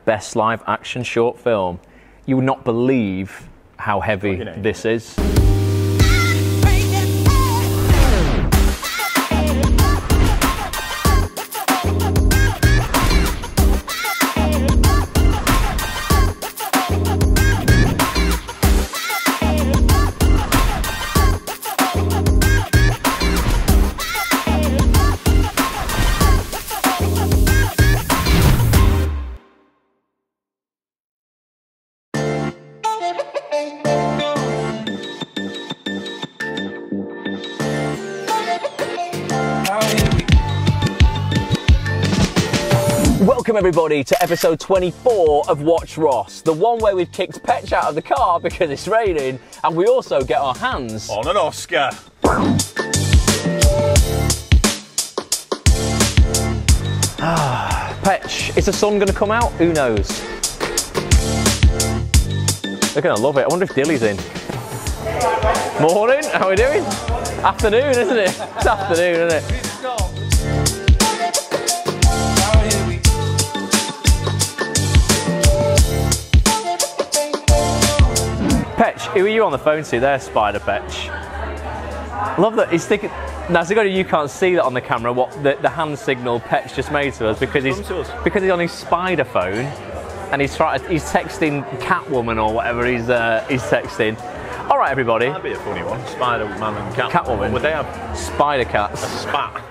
Best live action short film. You would not believe how heavy this is. Welcome everybody to episode 24 of WatchRoss, the one where we've kicked Petch out of the car because it's raining, and we also get our hands on an Oscar. Petch, is the sun going to come out? Who knows? They're going to love it. I wonder if Dilly's in. Morning, how are we doing? Afternoon, isn't it? It's afternoon, isn't it? Petch, who are you on the phone to there, Spider Petch? Love that he's thinking. Now, so you can't see that on the camera, what the hand signal Petch just made to us because he's on his spider phone and he's texting Catwoman or whatever he's texting. All right, everybody. That'd be a funny one. Spider-Man and Catwoman. Would they have spider cats? A spat.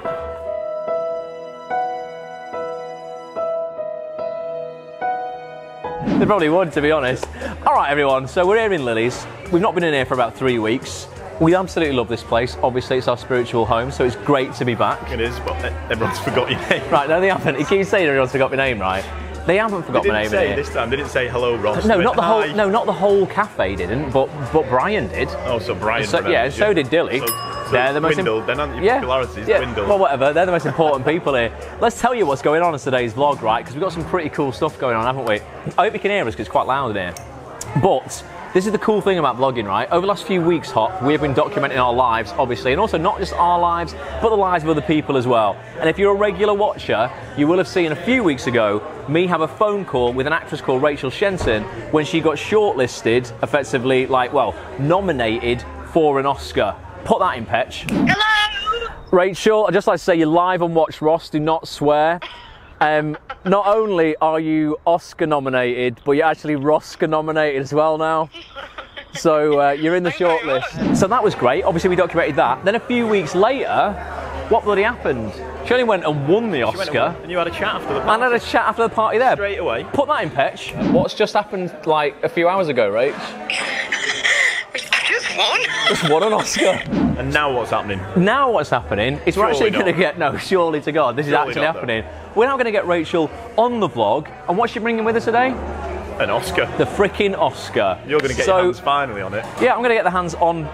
They probably would, to be honest. All right, everyone, so we're here in Lily's. We've not been in here for about 3 weeks. We absolutely love this place. Obviously, it's our spiritual home, so it's great to be back. It is, but everyone's forgot your name. Right, no, they haven't. You keep saying everyone's forgot my name, right? They haven't forgot my name in here. This time, they didn't say hello, Ross. No, not the whole. No, not the whole cafe didn't, but Brian did. Oh, so Brian. Yeah, and so did Dilly. So they're the most dwindled, then aren't your popularity's dwindled. Well, whatever. They're the most important people here. Let's tell you what's going on in today's vlog, right? Because we've got some pretty cool stuff going on, haven't we? I hope you can hear us because it's quite loud in here. But this is the cool thing about vlogging, right? Over the last few weeks, Hop, we have been documenting our lives, obviously, and also not just our lives, but the lives of other people as well. And if you're a regular watcher, you will have seen a few weeks ago me have a phone call with an actress called Rachel Shenton when she got shortlisted, effectively, nominated for an Oscar. Put that in, Petch. Hello! Rachel, I'd just like to say you're live on WatchRoss, do not swear. Not only are you Oscar nominated, but you're actually Roscar nominated as well now. So you're in the shortlist. So that was great. Obviously we documented that. Then a few weeks later, what bloody happened? She only went and won the Oscar. And you had a chat after the party. And I had a chat after the party there. Straight away. Put that in, Petch. What's just happened like a few hours ago, Rach? Just won an Oscar. And now what's happening? Now what's happening is we're actually going to get, no, surely to God, this is actually happening. We're now going to get Rachel on the vlog, and what's she bringing with us today? An Oscar. The freaking Oscar. You're going to get your hands finally on it. Yeah, I'm going to get the hands on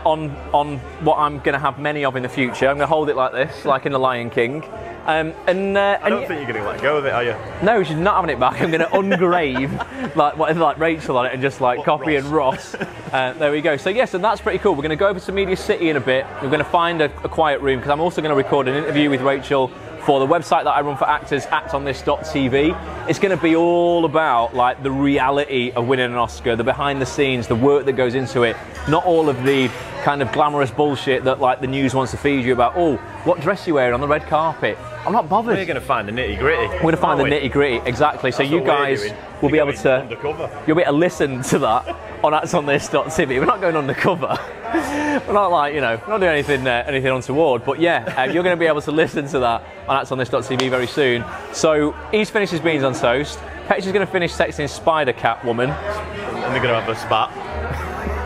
what I'm going to have many of in the future. I'm going to hold it like this, like in The Lion King. I don't think you're going to let go of it, are you? No, she's not having it back. I'm going to engrave like Rachel on it and just copy and Ross. There we go. So yes, and that's pretty cool. We're going to go over to Media City in a bit. We're going to find a quiet room because I'm also going to record an interview with Rachel for the website that I run for actors, actonthis.tv. It's going to be all about the reality of winning an Oscar, the behind the scenes, the work that goes into it, not all of the kind of glamorous bullshit that the news wants to feed you about. Oh, what dress are you wearing on the red carpet? I'm not bothered. We're going to find the nitty gritty. We're going to find the nitty gritty, exactly. So you guys will be able to you'll be able to listen to that on actonthis.tv. We're not going undercover. We're not we're not doing anything untoward. But yeah, you're going to be able to listen to that on actonthis.tv very soon. So he's finished his beans on toast. Petch is going to finish texting Spider Catwoman. And they're going to have a spat.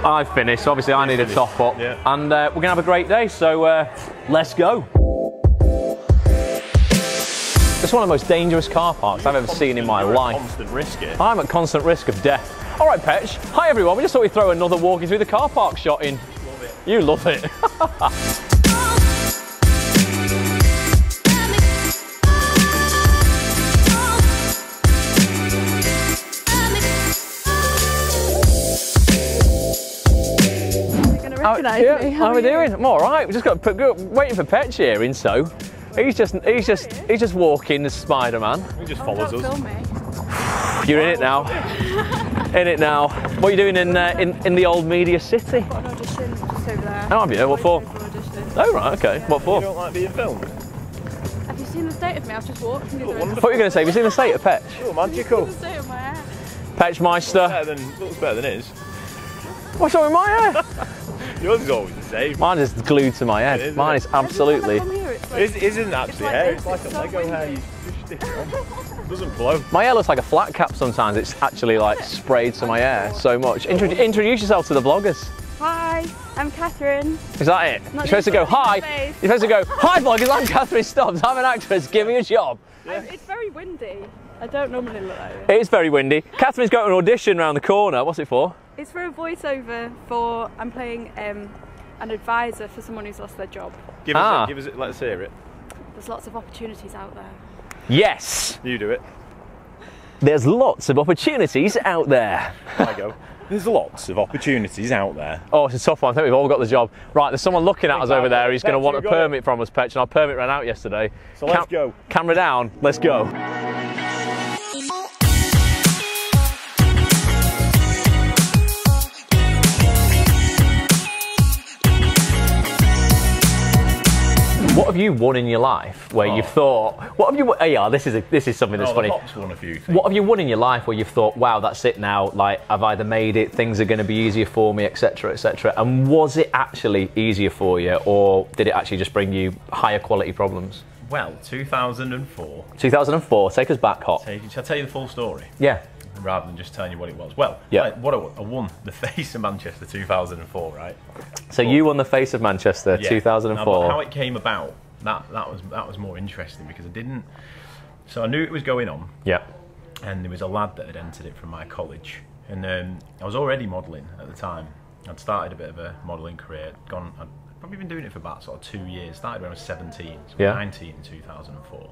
I've finished. So obviously I need a top up. Yeah. And we're going to have a great day. So let's go. It's one of the most dangerous car parks I've ever seen in my life. Constant risk here. I'm at constant risk of death. All right, Petch. Hi, everyone. We just thought we'd throw another walking through the car park shot in. Love it. You love it. How are we doing? I'm all right. We just got waiting for Petch here in so. He's just walking as Spider-Man. He just follows us. You're in it now. In it now. What are you doing in the old Media City? I've got an audition just over there. Oh, have you? What for? Audition. Oh, right, okay. What for? You don't like being filmed? Have you seen the state of me? I've just walked. I thought you were going to say, have you seen the state of Petch? Oh, magical. The state of my hair. Petchmeister. Looks better than his. What's wrong with my hair? Yours is always the same. Mine is glued to my head. Mine is absolutely. It isn't actually hair, it's like a Lego hair. You just stick it on. It doesn't blow. My hair looks like a flat cap sometimes. It's actually like sprayed to my hair so much. Introduce yourself to the vloggers. Hi, I'm Catherine. Is that it? You're supposed to go, hi. You're supposed to go, hi vloggers, I'm Catherine Stubbs. I'm an actress, give me a job. Yeah. It's very windy. I don't normally look like it. It is very windy. Catherine's got an audition around the corner. What's it for? It's for a voiceover for, I'm playing an advisor for someone who's lost their job. Give us it, let's hear it. There's lots of opportunities out there. Yes. You do it. There's lots of opportunities out there. I go. There's lots of opportunities out there. Oh, it's a tough one. I think we've all got the job. Right, there's someone looking at us over there who's going to want a permit from us, Petch, and our permit ran out yesterday. So let's go. Camera down, let's go. What have you won in your life where you've thought, what have you won? Yeah, this is something that's funny. Won a few things. What have you won in your life where you've thought, wow, that's it now, like I've either made it, things are going to be easier for me, etc., etc. And was it actually easier for you, or did it actually just bring you higher quality problems? Well, 2004. 2004, take us back, Hot. Shall I tell you the full story? Yeah. Rather than just telling you what it was. Well, yeah. I won the Face of Manchester 2004, right? So you won the Face of Manchester 2004. Now, how it came about, that was more interesting because I didn't. So I knew it was going on. Yeah. And there was a lad that had entered it from my college, and I was already modelling at the time. I'd started a bit of a modelling career. I'd probably been doing it for about sort of 2 years. Started when I was 17, so 19 in 2004.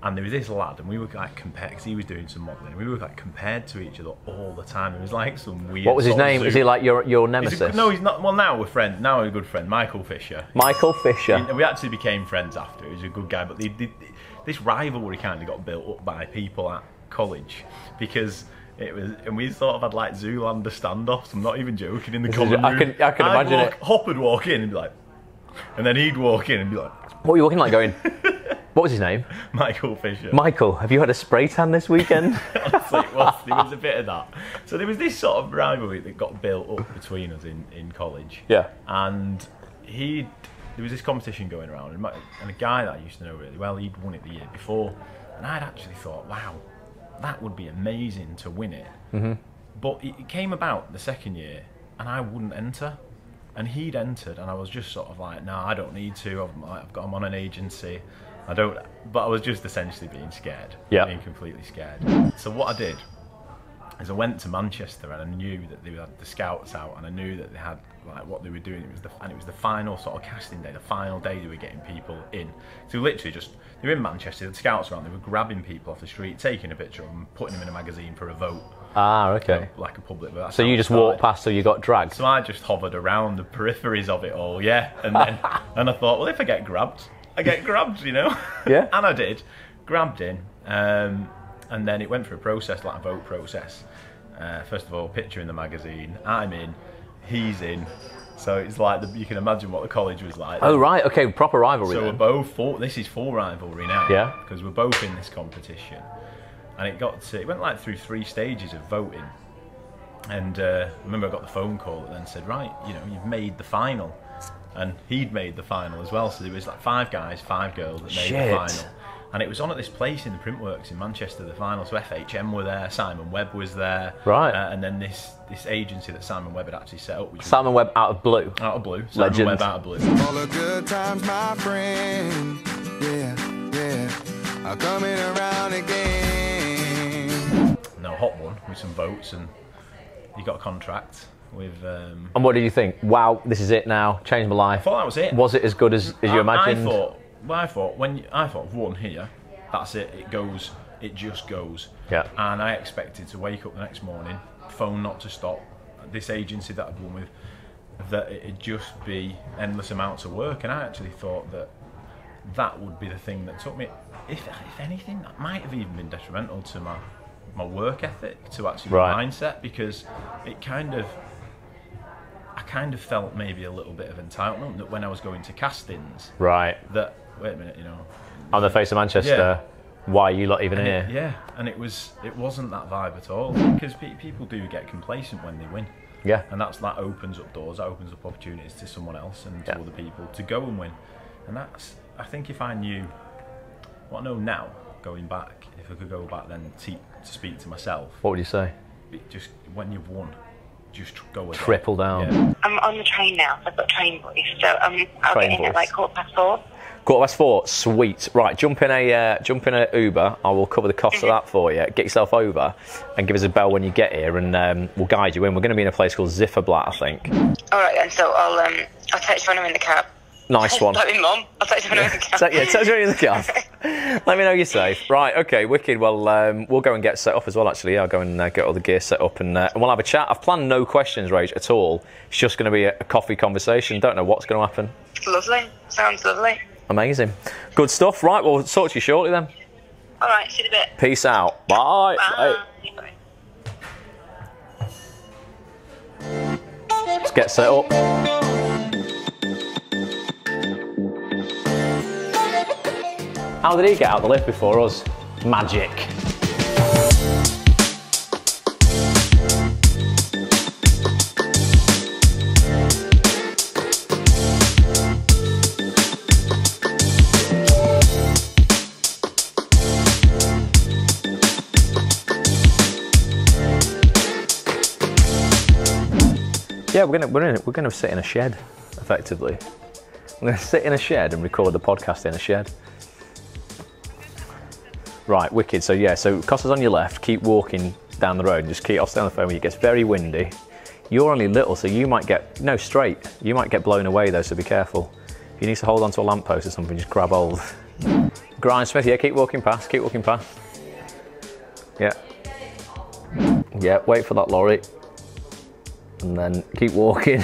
And there was this lad, and we were like compared, because he was doing some modelling, and we were like compared to each other all the time. It was like some weird. What was his name? Is he like your nemesis? No, he's not. Well, now we're friends. Now we're a good friend, Michael Fisher. Michael Fisher. We actually became friends after. He was a good guy, but this rivalry kind of got built up by people at college because it was, and we sort of had like Zoolander standoffs. I'm not even joking. In the common room, I can imagine it. Hop would walk in and be like, and then he'd walk in and be like, what were you walking like going? What was his name? Michael Fisher. Michael, have you had a spray tan this weekend? Honestly, there was a bit of that. So there was this sort of rivalry that got built up between us in college. Yeah. And there was this competition going around, and a guy that I used to know really well, he'd won it the year before, and I'd actually thought, wow, that would be amazing to win it. Mm-hmm. But it came about the second year, and I wouldn't enter. And he'd entered, and I was just sort of like, no, I don't need to. I'm on an agency. But I was just essentially being scared. Yeah. Being completely scared. So what I did is I went to Manchester, and I knew that they had the scouts out, and I knew that they had like what they were doing. It was the final sort of casting day, the final day they were getting people in. So literally they were in Manchester, the scouts were around, they were grabbing people off the street, taking a picture of them, putting them in a magazine for a vote. Ah, okay. Like a public vote. So you just walked past, so you got dragged? So I just hovered around the peripheries of it all, yeah. And then and I thought, well, if I get grabbed, I get grabbed, you know? Yeah. And I did. Grabbed in. And then it went through a process, like a vote process. First of all, picture in the magazine. I'm in. He's in. So it's like, you can imagine what the college was like. Oh, right. Okay, proper rivalry So then. we're both, this is full rivalry now. Yeah. Because we're both in this competition. And it went like through 3 stages of voting. And I remember I got the phone call that then said, right, you know, you've made the final. And he'd made the final as well, so there was like 5 guys, 5 girls that made the final. And it was on at this place in the Printworks in Manchester, the final. So FHM were there, Simon Webb was there. Right. And then this agency that Simon Webb had actually set up. Which Simon Webb out of Blue. Out of Blue. Legend. Simon Webb out of Blue. All the good times, my friend. Yeah, are coming around again. No, Hot one with some votes, and he got a contract with. And what did you think? Wow, this is it now. Changed my life. I thought that was it. Was it as good as you imagined? I thought one here, that's it. It goes. It just goes. Yeah. And I expected to wake up the next morning, phone not to stop. This agency that I'd won with, that it'd just be endless amounts of work. And I actually thought that would be the thing that took me. If anything, that might have even been detrimental to my work ethic, to actually Right. my mindset, because I kind of felt maybe a little bit of entitlement that when I was going to castings, Right. that wait a minute, you know, I'm the face of Manchester. Why are you lot even here? yeah, and it wasn't that vibe at all, because people do get complacent when they win. Yeah. And that opens up doors, that opens up opportunities to someone else and to other people to go and win. And that's, I think if I knew what I know now, going back, if I could go back then to speak to myself, What would you say? just when you've won, just go again. Triple down. Yeah. I'm on the train now, so I've got train voice, so I'll Train get in at voice. like 4:15. 4:15, sweet. Right, jump in a Uber. I will cover the cost of that for you. Get yourself over and give us a bell when you get here, and we'll guide you in. We're going to be in a place called Zifferblatt, I think. All right then, so I'll text you when I'm in the cab. Nice one. Like my mum, I'll text you when I'm in the cab. Text me in the car. Let me know you're safe. Right, okay, wicked. Well, we'll go and get set up as well, actually. I'll go and get all the gear set up, and we'll have a chat. I've planned no questions, Rach, at all. It's just going to be a coffee conversation. Don't know what's going to happen. Lovely, sounds lovely. Amazing. Good stuff. Right, we'll talk to you shortly then. All right, see you in a bit. Peace out. Bye. Bye. Bye. Let's get set up. How did he get out the lift before us? Magic. Yeah, we're gonna sit in a shed, effectively. We're gonna sit in a shed and record the podcast in a shed. Right, wicked. So yeah, so Costa's on your left. Keep walking down the road. Just keep off down the phone when it gets very windy. You're only little, so you might get straight. You might get blown away though, so be careful. If you need to hold onto a lamppost or something, just grab hold. Grindsmith, yeah, keep walking past. Keep walking past. Yeah. Yeah, wait for that lorry. And then keep walking.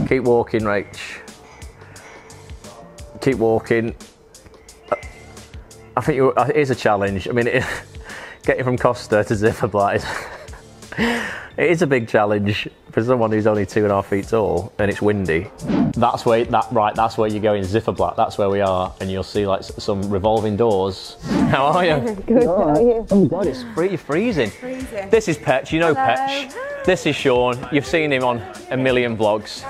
Keep walking, Rach. Keep walking. I think it is a challenge. I mean, getting from Costa to Zifferblatt it is a big challenge for someone who's only 2.5 feet tall and it's windy. That's where that's where you go in Zifferblatt. That's where we are, and you'll see like some revolving doors. How are you? Good, how are you? Oh my God, it's freezing. Freezing. This is Petch, you know Hello. Petch. This is Sean. You've seen him on a million vlogs.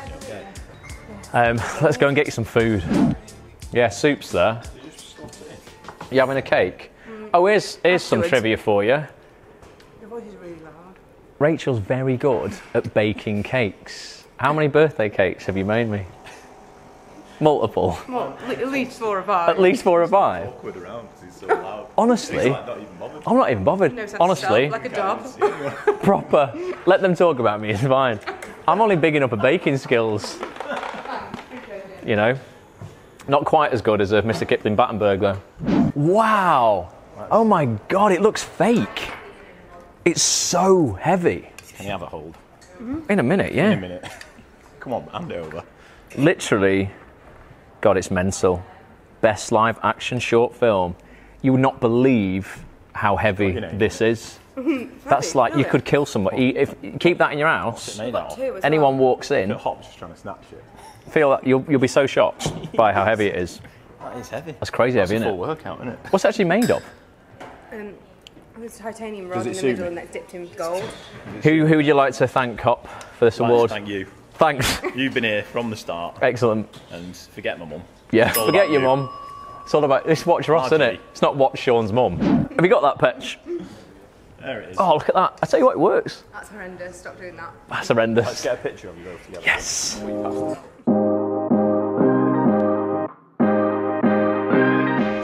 Let's go and get you some food. Yeah, soup's there. You having a cake? Oh, here's some trivia for you. Your voice is really loud. Rachel's very good at baking cakes. How many birthday cakes have you made me? Multiple. Well, at least 4 or 5. At least 4 or 5. Awkward around because he's so loud. Honestly, He's like not even bothered. I'm not even bothered. Knows how to Honestly, stop, like a dog. proper. Let them talk about me, it's fine. I'm only bigging up her baking skills. You know? Not quite as good as Mr. Kipling Battenberg though. Wow! Oh my God, it looks fake. It's so heavy. Can you have a hold? In a minute, yeah. In a minute. Come on, hand it over. Literally, God, it's mental. Best live action short film. You would not believe how heavy this is. That's like, you could kill somebody. If keep that in your house, Made out. anyone walks in, The hop's just trying to snatch it. feel that you'll be so shocked by how heavy it is. That is heavy. That's crazy heavy, It's a isn't full it? workout, isn't it? What's it actually made of? There's titanium rod it in the suit middle me? and that's dipped in gold. Who would you like to thank, Cop, for this award? Thank you. Thanks. You've been here from the start, Excellent. and forget my mum. Yeah, It's all forget about your you. mum. It's all about this. WatchRoss, isn't it? Marjorie. It's not Watch Sean's mum. Have you got that, Petch? There it is. Oh, look at that. I tell you what, it works. That's horrendous, stop doing that. That's horrendous. Let's get a picture of you both together. Yes.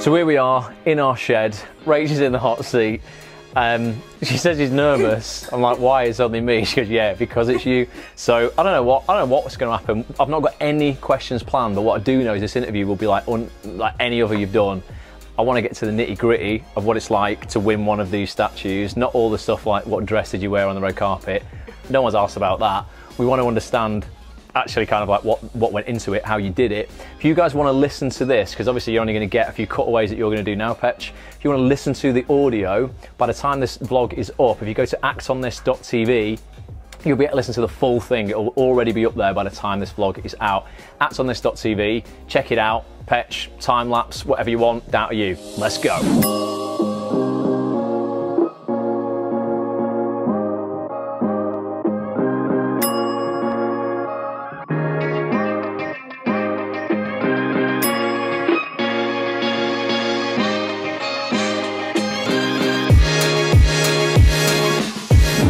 So here we are in our shed. Rach is in the hot seat. She says she's nervous. I'm like, why? It's only me. She goes, yeah, because it's you. So I don't know what's going to happen. I've not got any questions planned, but what I do know is this interview will be like any other you've done. I want to get to the nitty gritty of what it's like to win one of these statues. Not all the stuff like what dress did you wear on the red carpet. No one's asked about that. We want to understand actually kind of like what went into it, how you did it. If you guys want to listen to this, because obviously you're only going to get a few cutaways that you're going to do now, Petch. If you want to listen to the audio, by the time this vlog is up, if you go to actonthis.tv, you'll be able to listen to the full thing. It'll already be up there by the time this vlog is out. Actonthis.tv, check it out. Petch, time lapse, whatever you want, down to you. Let's go.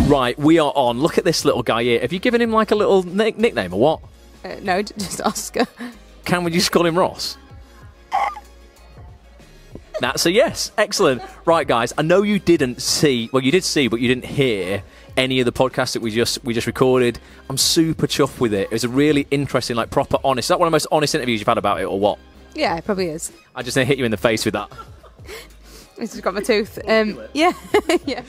Right, we are on. Look at this little guy here. Have you given him like a little nickname or what? No, just Oscar. Can we just call him Ross? That's a yes. Excellent. Right, guys, I know you didn't see, well, you did see, but you didn't hear any of the podcasts that we just recorded. I'm super chuffed with it. It was a really interesting, like proper honest. Is that one of the most honest interviews you've had about it or what? Yeah, it probably is. I just hit you in the face with that. It's just got my tooth. Yeah, yeah.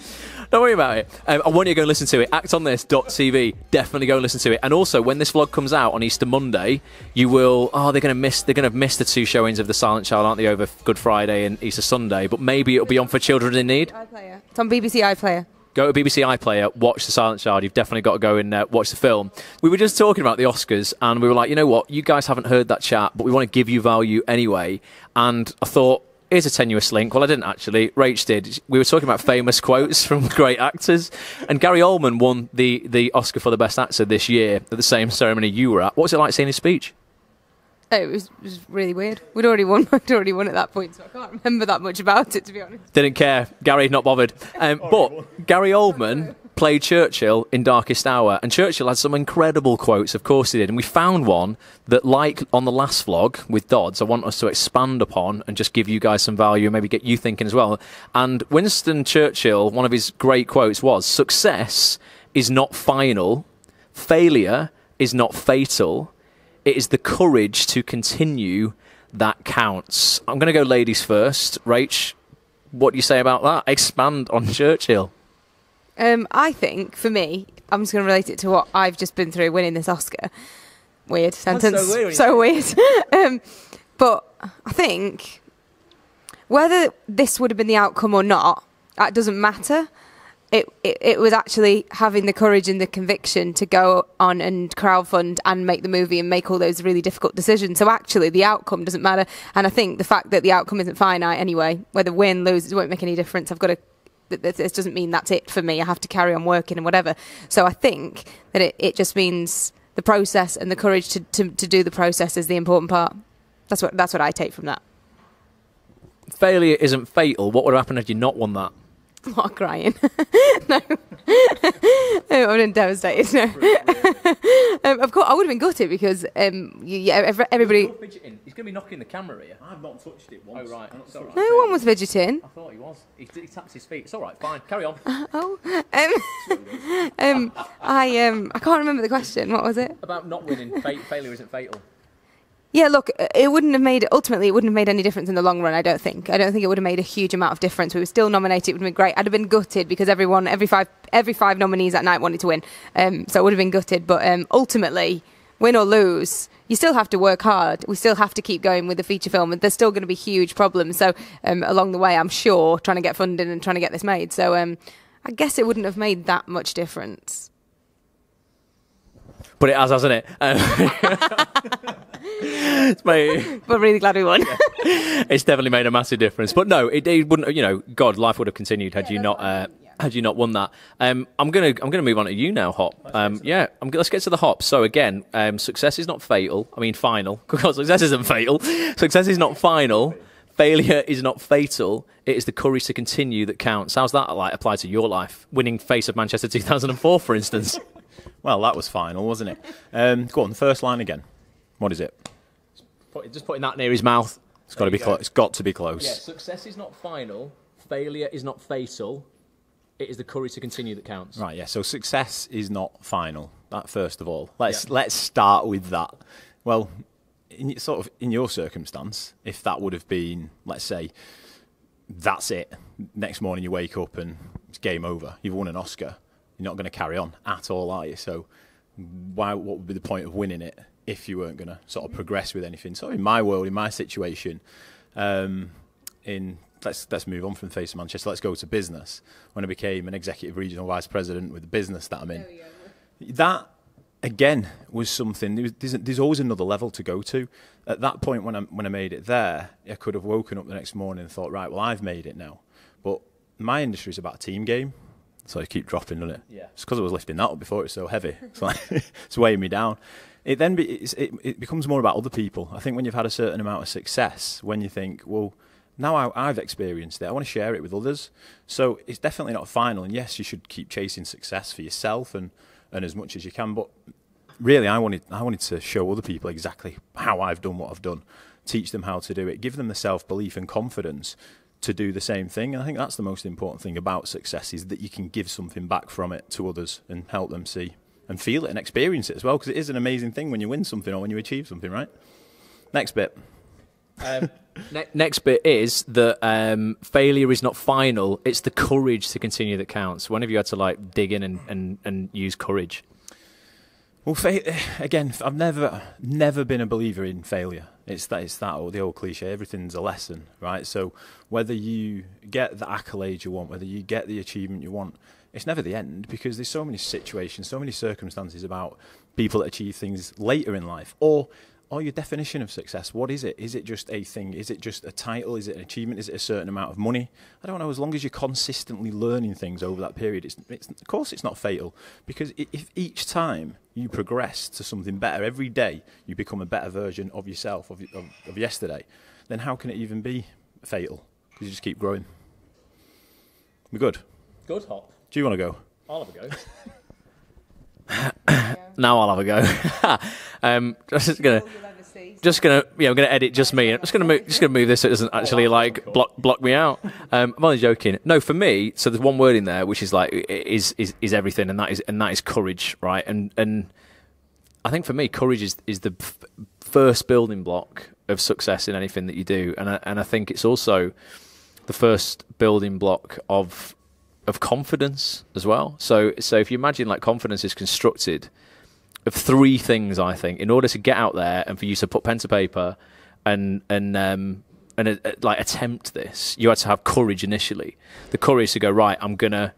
Don't worry about it. I want you to go and listen to it. Actonthis.tv. Definitely go and listen to it. And also, when this vlog comes out on Easter Monday, you will. Oh, they're going to miss the 2 showings of The Silent Child, aren't they, over Good Friday and Easter Sunday? But maybe it'll be on for Children in Need. iPlayer. It's on BBC iPlayer. Go to BBC iPlayer, watch The Silent Child. You've definitely got to go and watch the film. We were just talking about the Oscars, and we were like, you know what? You guys haven't heard that chat, but we want to give you value anyway. And I thought, here's a tenuous link. Well, I didn't actually. Rach did. We were talking about famous quotes from great actors, and Gary Oldman won the Oscar for the Best Actor this year at the same ceremony you were at. What was it like seeing his speech? It was really weird. We'd already won. I'd already won at that point, so I can't remember that much about it, to be honest. Didn't care. Gary, not bothered. But Gary Oldman played Churchill in Darkest Hour, and Churchill had some incredible quotes. Of course he did. And we found one that, like on the last vlog with Dodds, I want us to expand upon and just give you guys some value and maybe get you thinking as well. And Winston Churchill, one of his great quotes was, "Success is not final. Failure is not fatal. It is the courage to continue that counts." I'm going to go ladies first. Rach, what do you say about that? Expand on Churchill. I think, for me, I'm just going to relate it to what I've just been through winning this Oscar. Weird sentence. So weird. But I think whether this would have been the outcome or not, that doesn't matter. It was actually having the courage and the conviction to go on and crowdfund and make the movie and make all those really difficult decisions. So actually, the outcome doesn't matter. And I think the fact that the outcome isn't finite anyway, whether win, lose, it won't make any difference. This doesn't mean that's it for me. I have to carry on working and whatever. So I think that it just means the process and the courage to do the process is the important part. That's what I take from that. Failure isn't fatal. What would happen if you not won that? Not crying. No. I would have been devastated. No. Of course, I would have been gutted because everybody. He's going to be knocking the camera here. I've not touched it once. Oh, right. No one was fidgeting. I thought he was. He taps his feet. It's all right. Fine. Carry on. I can't remember the question. What was it? About not winning. Failure isn't fatal. Yeah, look, it wouldn't have made any difference in the long run, I don't think. I don't think it would have made a huge amount of difference. We were still nominated, it would have been great. I'd have been gutted because every five nominees that night wanted to win. So I would have been gutted, but ultimately, win or lose, you still have to work hard. We still have to keep going with the feature film, and there's still going to be huge problems. So along the way, I'm sure, trying to get funding and trying to get this made. So I guess it wouldn't have made that much difference. But it has, hasn't it? But really glad we won. Yeah. It's definitely made a massive difference. But no, it wouldn't. You know, God, life would have continued had you not won that. I'm gonna move on to you now, Hop. Let's get to the Hop. So again, success is not fatal. I mean, final. Because success isn't fatal. Success is not final. Failure is not fatal. It is the courage to continue that counts. How's that like apply to your life? Winning Face of Manchester 2004, for instance. Well, that was final, wasn't it? Go on, the first line again. What is it? Just putting that near his mouth. It's got to be close. It's got to be close. Yeah, success is not final. Failure is not fatal. It is the courage to continue that counts. Right. Yeah. So success is not final. That first of all. Let's start with that. Well, in your circumstance, if that would have been, let's say, that's it. Next morning you wake up and it's game over. You've won an Oscar. You're not going to carry on at all, are you? So what would be the point of winning it if you weren't going to sort of progress with anything? So in my world, in my situation, let's move on from the face of Manchester. Let's go to business. When I became an executive regional vice president with the business that I'm in, that again was something. There's always another level to go to. At that point, when I made it there, I could have woken up the next morning and thought, right, well, I've made it now. But my industry is about a team game, so I keep dropping, doesn't it? Yeah. It's because I was lifting that up before it was so heavy. It's like it's weighing me down. It then it becomes more about other people. I think when you've had a certain amount of success, when you think, well, now I've experienced it, I want to share it with others. So it's definitely not final. And yes, you should keep chasing success for yourself and as much as you can. But really, I wanted to show other people exactly how I've done what I've done, teach them how to do it, give them the self-belief and confidence to do the same thing. And I think that's the most important thing about success, is that you can give something back from it to others and help them see and feel it and experience it as well, because it is an amazing thing when you win something or when you achieve something, right? Next bit. Next bit is that failure is not final. It's the courage to continue that counts. When have you had to like dig in and use courage? Well, again, I've never been a believer in failure. It's that or the old cliche, everything's a lesson, right? So whether you get the accolade you want, whether you get the achievement you want, it's never the end, because there's so many situations, so many circumstances about people that achieve things later in life. Or your definition of success, what is it? Is it just a thing? Is it just a title? Is it an achievement? Is it a certain amount of money? I don't know. As long as you're consistently learning things over that period, of course it's not fatal, because if each time you progress to something better, every day you become a better version of yourself, of yesterday, then how can it even be fatal? Because you just keep growing. We're good? Good, Hop. Do you want to go? I'll have a go. Now I'll have a go. I'm gonna edit just me. I'm just gonna move this so it doesn't actually like block me out. I'm only joking. No, for me, so there's one word in there which is like is everything, and that is courage, right? And I think for me, courage is the first building block of success in anything that you do, and I think it's also the first building block of confidence as well. So if you imagine, like, confidence is constructed of three things, I think, in order to get out there and for you to put pen to paper and like attempt this, you had to have courage initially. The courage to go, right, I'm gonna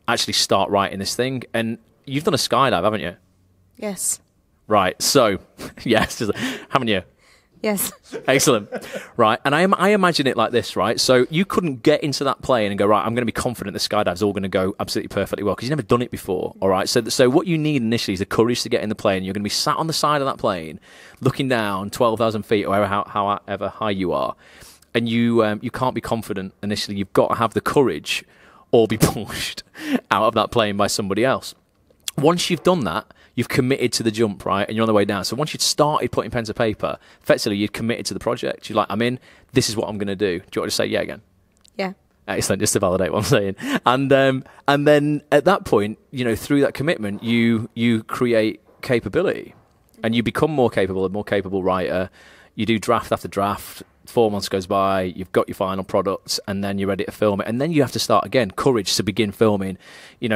actually start writing this thing. And you've done a skydive, haven't you? Yes. Right. So yes, haven't you? Yes. Excellent. Right. And I imagine it like this, right? So you couldn't get into that plane and go, right, I'm going to be confident the skydive's all going to go absolutely perfectly well, because you've never done it before, all right? So what you need initially is the courage to get in the plane. You're going to be sat on the side of that plane, looking down 12,000 feet or however high you are, and you can't be confident initially. You've got to have the courage or be pushed out of that plane by somebody else. Once you've done that, you've committed to the jump, right? And you're on the way down. So once you'd started putting pen to paper, effectively you'd committed to the project. You're like, I'm in, this is what I'm going to do. Do you want to say yeah again? Yeah. Excellent, just to validate what I'm saying. And then at that point, through that commitment, you create capability, and you become a more capable writer. You do draft after draft. 4 months goes by, you've got your final product, and then you're ready to film it. And then you have to start again. Courage to begin filming,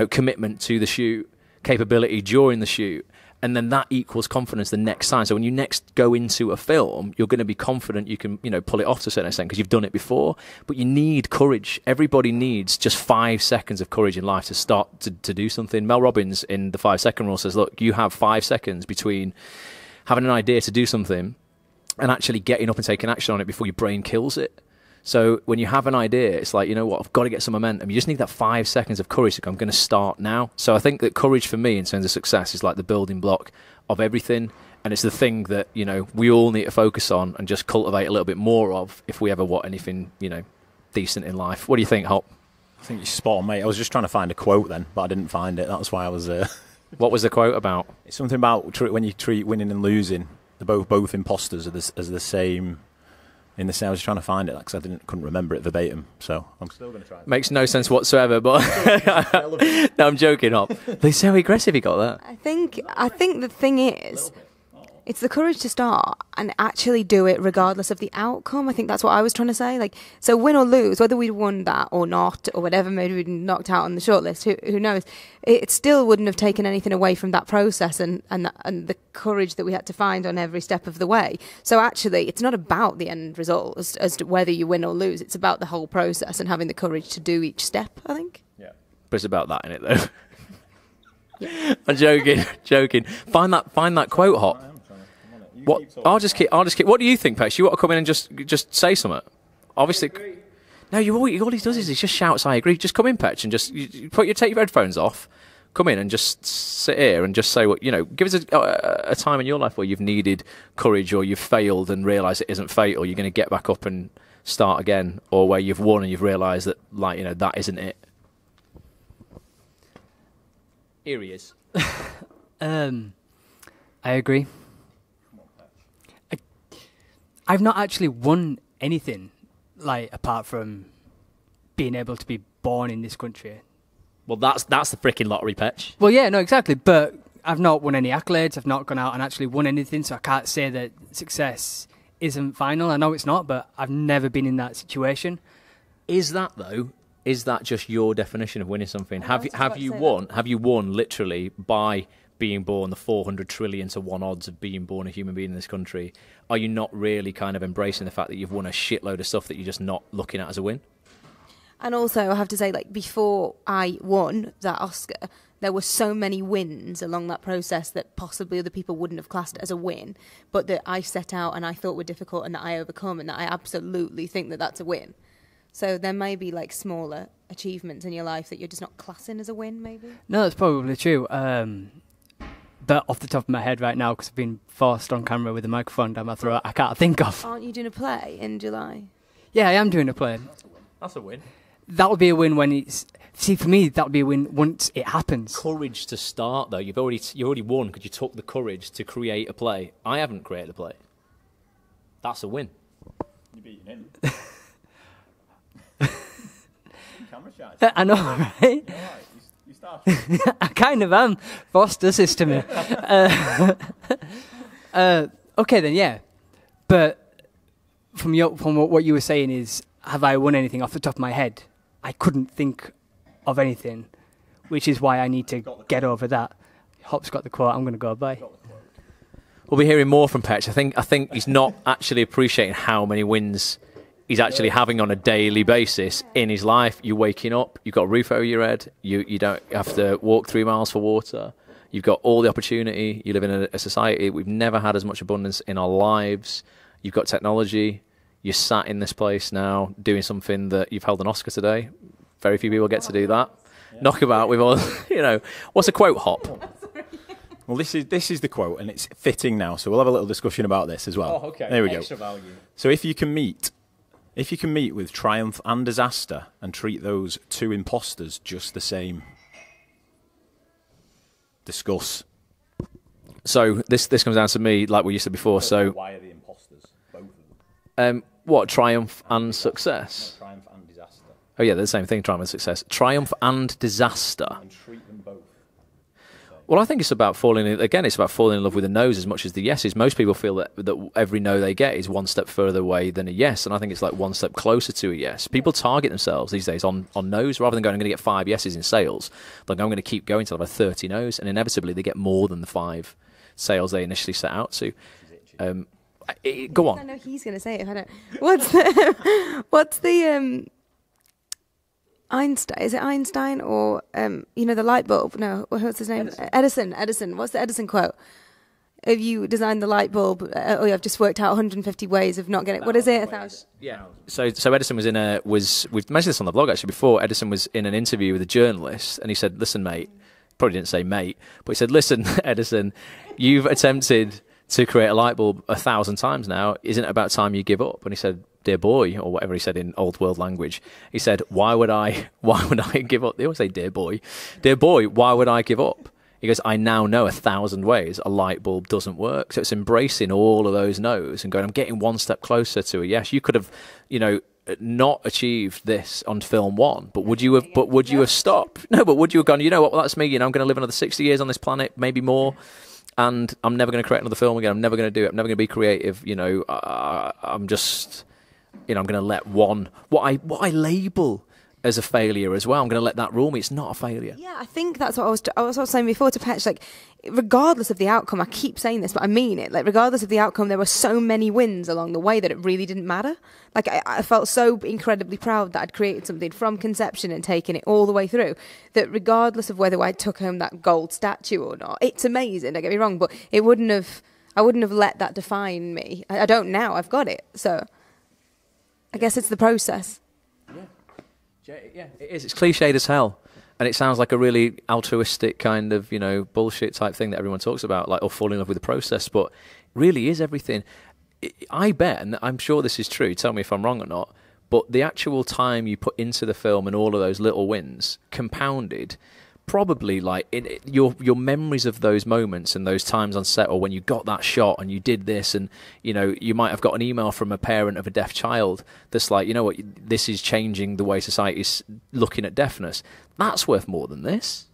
commitment to the shoot, capability during the shoot, and then that equals confidence the next time. So when you next go into a film, you're going to be confident you can pull it off to a certain extent because you've done it before. But you need courage. Everybody needs just 5 seconds of courage in life to start to do something. Mel Robbins in the 5-second rule says, look, you have 5 seconds between having an idea to do something and actually getting up and taking action on it before your brain kills it. So when you have an idea, it's like, you know what, I've got to get some momentum. You just need that 5 seconds of courage to go, I'm going to start now. So I think that courage for me in terms of success is like the building block of everything. And it's the thing that, we all need to focus on and just cultivate a little bit more of if we ever want anything, decent in life. What do you think, Hop? I think you're spot on, mate. I was just trying to find a quote then, but I didn't find it. That's why I was... What was the quote about? It's something about when you treat winning and losing, both imposters as the same... I was trying to find it because I couldn't remember it verbatim, so I'm still going to try. Makes no sense whatsoever, but no, I'm joking. Up. They so aggressive. He got that. I think the thing is, It's the courage to start and actually do it regardless of the outcome. I think that's what I was trying to say. Like, so win or lose, whether we'd won that or not, or whatever, maybe we'd knocked out on the shortlist, who knows? It still wouldn't have taken anything away from that process and the courage that we had to find on every step of the way. So actually, it's not about the end result as to whether you win or lose. It's about the whole process and having the courage to do each step, I think. Yeah. But it's about that, innit, though? Yeah. I'm joking. Find that quote hot. What? I'll just keep. What do you think, Pex? You want to come in and just say something? Obviously, no. All he does is he just shouts, "I agree." Just come in, Pex, and just take your headphones off. Come in and just sit here and just say what you know. Give us a time in your life where you've needed courage or you've failed and realised it isn't fatal. You're going to get back up and start again, or where you've won and you've realised that, like, you know, that isn't it. Here he is. I agree. I've not actually won anything, like, apart from being able to be born in this country. Well, that's the freaking lottery, Petch. Well, yeah, no, exactly. But I've not won any accolades. I've not gone out and actually won anything, so I can't say that success isn't final. I know it's not, but I've never been in that situation. Is that, though? Is that just your definition of winning something? Have you won? Have you won literally by being born, the 400 trillion to 1 odds of being born a human being in this country? Are you not really kind of embracing the fact that you've won a shitload of stuff that you're just not looking at as a win? And also, I have to say, like, before I won that Oscar, there were so many wins along that process that possibly other people wouldn't have classed as a win, but that I set out and I thought were difficult and that I overcome, and that I absolutely think that that's a win. So there may be, like, smaller achievements in your life that you're just not classing as a win, maybe? No, that's probably true. But off the top of my head right now, because I've been forced on camera with a microphone down my throat, I can't think of. Aren't you doing a play in July? Yeah, I am doing a play. That's a win. That would be a win when it's... See, for me, that would be a win once it happens. Courage to start, though. You've already won because you took the courage to create a play. I haven't created a play. That's a win. You're beating in. Camera shy. I know, right? You started. I kind of am. Foster system here. Okay, then, yeah. But from what you were saying is, have I won anything off the top of my head? I couldn't think of anything, which is why I need to get over that. Hop's got the quote. I'm going to go by. We'll be hearing more from Petch. I think he's not actually appreciating how many wins he's actually having on a daily basis in his life. You're waking up, you've got a roof over your head, you don't have to walk 3 miles for water, you've got all the opportunity, you live in a society, we've never had as much abundance in our lives, you've got technology, you're sat in this place now doing something that you've held an Oscar today. Very few people get to do that. Yeah. Knockabout with all, you know, what's a quote hop? Well, this is the quote, and it's fitting now, so we'll have a little discussion about this as well. Oh, okay. There we Extra go. Value. So if you can meet with triumph and disaster and treat those two imposters just the same, discuss. So this comes down to me, like we used to before. So why are the imposters, both of them? What, triumph and success? No, triumph and disaster. Oh yeah, they're the same thing. Triumph and success. Triumph and disaster. And treat them both. Well, I think it's about falling in love with the no's as much as the yeses. Most people feel that every no they get is one step further away than a yes, and I think it's like one step closer to a yes. People target themselves these days on no's rather than going, I'm going to get 5 yeses in sales. Like, I'm going to keep going until I have 30 no's, and inevitably they get more than the 5 sales they initially set out to. Go on. I know he's going to say it. I don't. What's the Einstein? Is it Einstein or the light bulb? No, what's his name? Edison. What's the Edison quote? If you design the light bulb, I've just worked out 150 ways of not getting. What is it? 1,000. Yeah. So Edison we've mentioned this on the blog actually before. Edison was in an interview with a journalist, and he said, "Listen, mate." Probably didn't say mate, but he said, "Listen, Edison, you've attempted to create a light bulb 1,000 times now. Isn't it about time you give up?" And he said, "Dear boy," or whatever he said in old world language. He said, "Why would I give up?" They always say, "Dear boy, why would I give up?" He goes, "I now know 1,000 ways a light bulb doesn't work." So it's embracing all of those no's and going, I'm getting one step closer to a yes. You could have, not achieved this on film 1, but would you have stopped? No, but would you have gone, you know what, well, that's me, I'm going to live another 60 years on this planet, maybe more. and I'm never going to create another film again. I'm never going to do it. I'm never going to be creative. You know, I'm just, you know, I'm going to let what I label as a failure as well. I'm going to let that rule me. It's not a failure. Yeah, I think that's what I was saying before to Petch. Like, regardless of the outcome, I keep saying this, but I mean it. Like, regardless of the outcome, there were so many wins along the way that it really didn't matter. Like, I felt so incredibly proud that I'd created something from conception and taken it all the way through. That regardless of whether I took home that gold statue or not, it's amazing. Don't get me wrong, but I wouldn't have let that define me. I don't now. I've got it. So, I guess it's the process. Yeah, it is. It's cliched as hell. And it sounds like a really altruistic kind of, you know, bullshit type thing that everyone talks about, like, or fall in love with the process. But it really is everything. I bet, and I'm sure this is true, tell me if I'm wrong or not, but the actual time you put into the film and all of those little wins compounded, probably like your memories of those moments and those times on set, or when you got that shot and you did this, and you know, you might have got an email from a parent of a deaf child that's like, you know what, this is changing the way society's looking at deafness. That's worth more than this.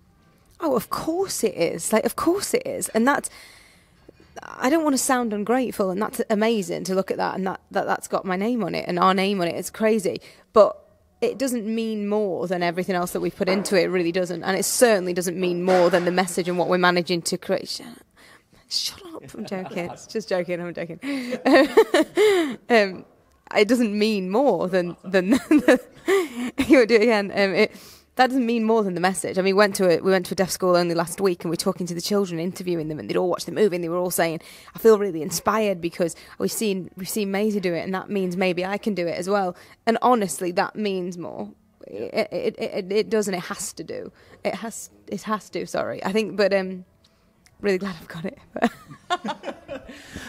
Oh, of course it is. Like, of course it is. And that's, I don't want to sound ungrateful, and that's amazing to look at that, and that's got my name on it and our name on it. It's crazy, but it doesn't mean more than everything else that we've put into it. It really doesn't. And it certainly doesn't mean more than the message and what we're managing to create. Shut up. I'm joking. It's just joking. I'm joking. It doesn't mean more than you would do it again. That doesn't mean more than the message. I mean, we went to a deaf school only last week, and we're talking to the children, interviewing them, and they'd all watched the movie, and they were all saying, I feel really inspired because we've seen Maisie do it, and that means maybe I can do it as well. And honestly, that means more. It does, and it has to do. It has to, sorry. I think, but really glad I've got it.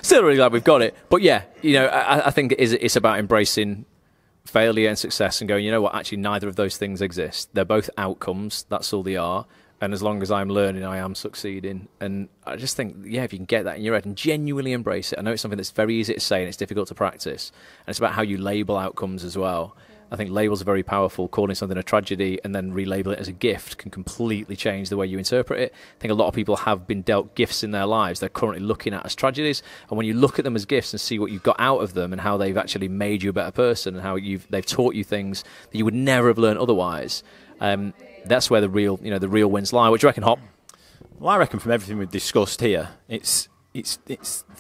Still really glad we've got it. But yeah, you know, I think it's about embracing failure and success and going, you know what, actually neither of those things exist. They're both outcomes. That's all they are. And as long as I'm learning, I am succeeding. And I just think, yeah, if you can get that in your head and genuinely embrace it. I know it's something that's very easy to say and it's difficult to practice. And it's about how you label outcomes as well. I think labels are very powerful. Calling something a tragedy and then relabel it as a gift can completely change the way you interpret it. I think a lot of people have been dealt gifts in their lives they're currently looking at as tragedies. And when you look at them as gifts and see what you've got out of them and how they've actually made you a better person and how they've taught you things that you would never have learned otherwise, that's where the real wins lie. What do you reckon, Hop? Well, I reckon from everything we've discussed here, it's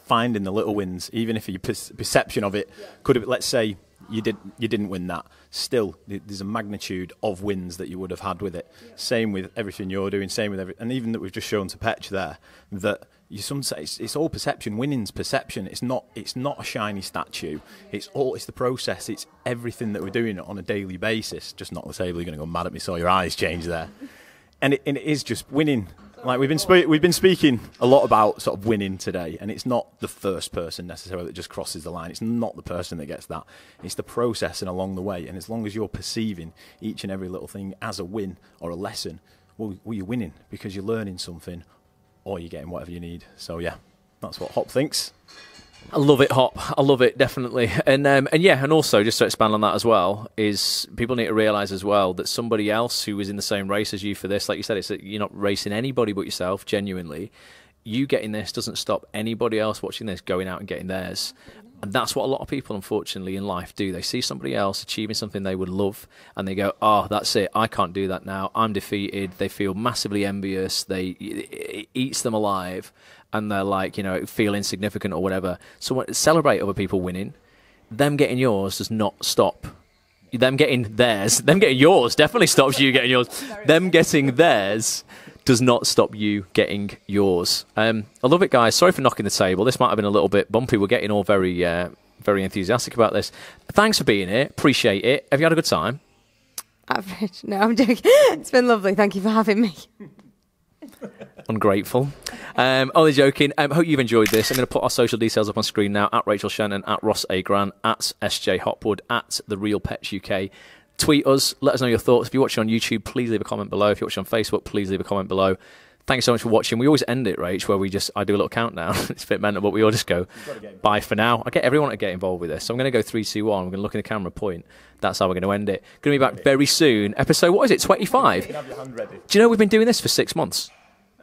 finding the little wins, even if your perception of it could have, let's say, you didn't win that. Still, there's a magnitude of wins that you would have had with it. Yeah. Same with everything you're doing. Same with and even that we've just shown to Petch there. That it's all perception. Winning's perception. It's not a shiny statue. It's the process. It's everything that we're doing on a daily basis. Just not the table. You're going to go mad at me. Saw your eyes change there. And it is just winning. Like we've been speaking a lot about sort of winning today, and it's not the first person necessarily that just crosses the line. It's not the person that gets that. It's the process and along the way. And as long as you're perceiving each and every little thing as a win or a lesson, well, you're winning because you're learning something, or you're getting whatever you need. So yeah, that's what Hop thinks. I love it, Hop. I love it, definitely. And yeah, and also, just to expand on that as well, is people need to realise as well that somebody else who was in the same race as you for this, like you said, you're not racing anybody but yourself, genuinely. You getting this doesn't stop anybody else watching this going out and getting theirs. And that's what a lot of people, unfortunately, in life do. They see somebody else achieving something they would love, and they go, oh, that's it, I can't do that now, I'm defeated. They feel massively envious. It eats them alive. And they're like, you know, feel insignificant or whatever. So celebrate other people winning. Them getting yours does not stop. Them getting yours definitely stops you getting yours. Them getting theirs does not stop you getting yours. I love it, guys. Sorry for knocking the table. This might have been a little bit bumpy. We're getting all very, very enthusiastic about this. Thanks for being here. Appreciate it. Have you had a good time? Average. No, I'm joking. It's been lovely. Thank you for having me. Ungrateful. Only joking. Hope you've enjoyed this. I'm going to put our social details up on screen now. At Rachel Shenton, at Ross A. Grant, at SJ Hopwood, at The Real Pets UK. Tweet us. Let us know your thoughts. If you're watching on YouTube, please leave a comment below. If you're watching on Facebook, please leave a comment below. Thank you so much for watching. We always end it, Rach, where I do a little countdown. It's a bit mental, but we all just go, bye for now. I get everyone to get involved with this. So I'm going to go 3, 2, 1. We're going to look in the camera, point. That's how we're going to end it. Going to be back very soon. Episode, what is it, 25? You can have your hand ready. Do you know we've been doing this for 6 months?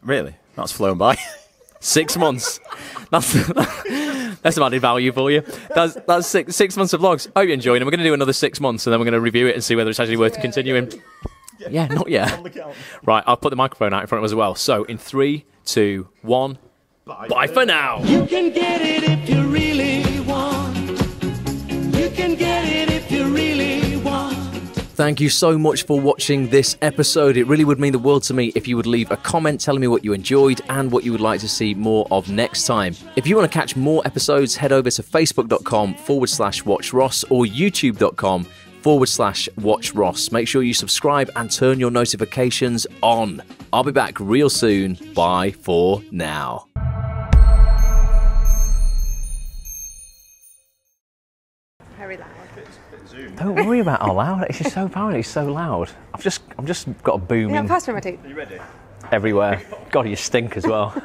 Really? That's flown by. 6 months. That's some added value for you. That's 6 months of vlogs. I hope you're enjoying them. We're going to do another 6 months, and then we're going to review it and see whether it's actually worth continuing. Yeah, not yet. Right, I'll put the microphone out in front of us as well. So, in 3, 2, 1, bye for now. You can get it if you really want. You can get it if you really want. Thank you so much for watching this episode. It really would mean the world to me if you would leave a comment telling me what you enjoyed and what you would like to see more of next time. If you want to catch more episodes, head over to facebook.com/WatchRoss or youtube.com/WatchRoss. Make sure you subscribe and turn your notifications on. I'll be back real soon. Bye for now. Very loud. Don't worry about how loud. It's just so apparently it's so loud. I've just got a booming. Yeah, pass me my tea. Are you ready? Everywhere. God, you stink as well.